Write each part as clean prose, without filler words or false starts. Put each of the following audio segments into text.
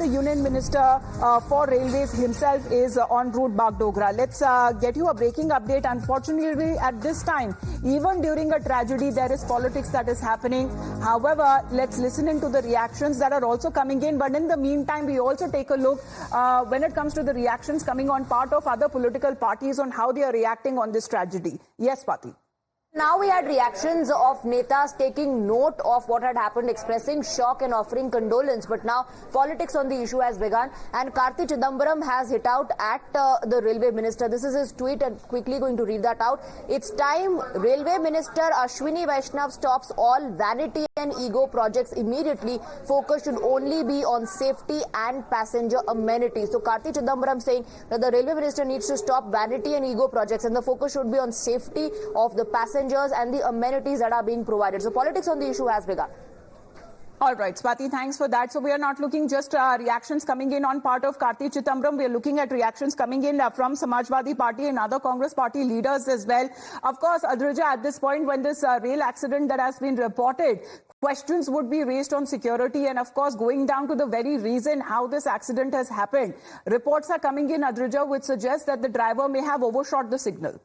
the Union Minister for Railways himself is en route Bagdogra. Let's get you a breaking update. Unfortunately, at this time, even during a tragedy, there is politics that is happening. However, let's listen into the reactions that are also coming in. But in the meantime, we also take a look when it comes to the reactions coming on part of other political parties on how they are reacting on this tragedy. Yes, Pati. Now we had reactions of Netas taking note of what had happened, expressing shock and offering condolence. But now politics on the issue has begun, and Karti Chidambaram has hit out at the Railway Minister. This is his tweet, and quickly going to read that out. It's time Railway Minister Ashwini Vaishnav stops all vanity and ego projects immediately. Focus should only be on safety and passenger amenities. So Karti Chidambaram saying that the Railway Minister needs to stop vanity and ego projects, and the focus should be on safety of the passengers and the amenities that are being provided. So politics on the issue has begun. All right, Swati, thanks for that. So we are not looking just reactions coming in on part of Karti Chidambaram. We are looking at reactions coming in from Samajwadi Party and other Congress Party leaders as well. Of course, Adrija, at this point, when this rail accident that has been reported, questions would be raised on security and, of course, going down to the very reason how this accident has happened. Reports are coming in, Adrija, which suggest that the driver may have overshot the signal.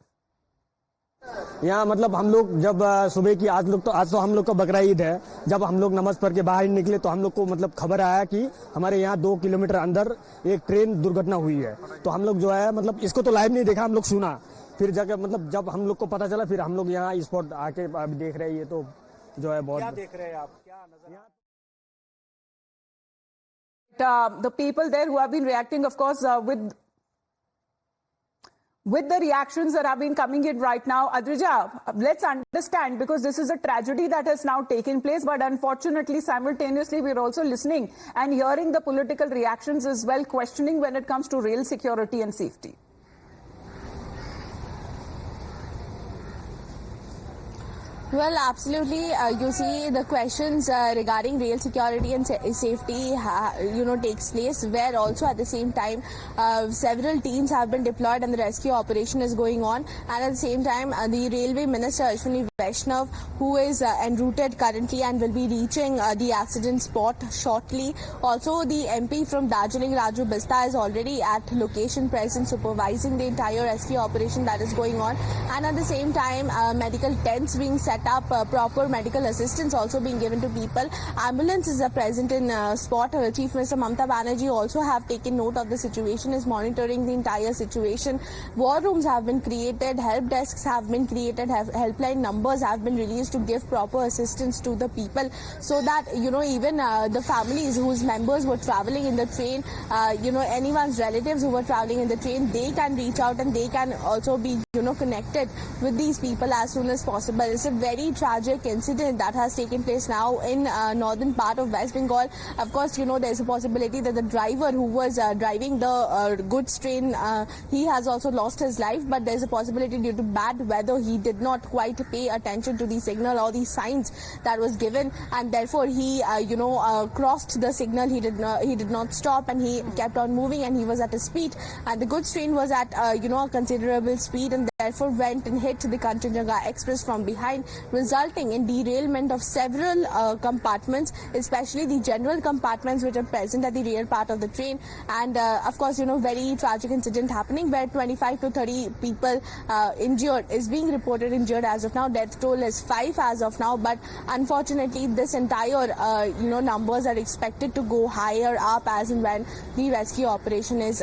यहाँ मतलब हम लोग जब सुबह की आज तो हम लोग का बकरा ईद है, जब हम लोग नमाज पढ़ के बाहर निकले तो हम लोग को मतलब खबर आया कि हमारे यहाँ 2 किलोमीटर अंदर एक ट्रेन दुर्घटना हुई है। तो हम लोग जो है मतलब इसको तो लाइव नहीं देखा, हम लोग सुना, फिर जगह मतलब जब हम लोग को पता चला फिर हम लोग यहाँ स्पॉट आके अभी देख रहे हैं। ये तो जो है बहुत क्या देख रहे हैं आप, क्या नजर the people there who have been reacting, of course, with the reactions that have been coming in right now. Adrija, let's understand, because this is a tragedy that has now taken place, but unfortunately, simultaneously, we're also listening and hearing the political reactions as well, questioning when it comes to rail security and safety. Well, absolutely. You see the questions regarding rail security and safety, takes place, where also at the same time several teams have been deployed and the rescue operation is going on. And at the same time, the Railway Minister Ashwini Vaishnav, who is en route currently and will be reaching the accident spot shortly. Also, the MP from Darjeeling, Raju Bista, is already at location present, supervising the entire rescue operation that is going on. And at the same time, medical tents being set up, proper medical assistance also being given to people. Ambulances are present in spot. Chief Minister Mamata Banerjee also have taken note of the situation, is monitoring the entire situation. War rooms have been created, help desks have been created, helpline numbers have been released to give proper assistance to the people, so that even the families whose members were traveling in the train, anyone's relatives who were traveling in the train, they can reach out and they can also be connected with these people as soon as possible. It's a very tragic incident that has taken place now in northern part of West Bengal. Of course, there's a possibility that the driver who was driving the goods train, he has also lost his life, but there's a possibility due to bad weather he did not quite pay attention to the signal or the signs that was given, and therefore he crossed the signal. He did not stop, and he kept on moving, and he was at a speed, and the goods train was at a considerable speed, and therefore went and hit the Kanchenjunga Express from behind, resulting in derailment of several compartments, especially the general compartments which are present at the rear part of the train. And of course, very tragic incident happening where 25 to 30 people is being reported injured as of now. Death toll is 5 as of now, but unfortunately this entire numbers are expected to go higher up as and when the rescue operation is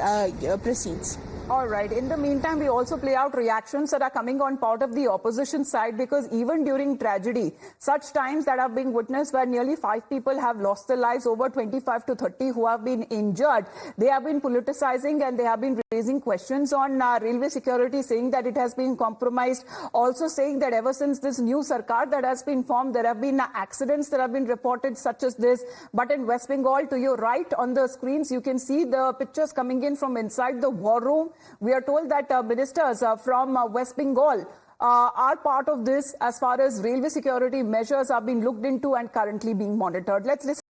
proceeds. All right. In the meantime, we also play out reactions that are coming on part of the opposition side, because even during tragedy, such times that have been witnessed where nearly 5 people have lost their lives, over 25 to 30 who have been injured, they have been politicizing and they have been raising questions on railway security, saying that it has been compromised. Also saying that ever since this new Sarkar that has been formed, there have been accidents that have been reported such as this. But in West Bengal, to your right on the screens, you can see the pictures coming in from inside the war room. We are told that ministers from West Bengal are part of this as far as railway security measures are being looked into and currently being monitored. Let's listen.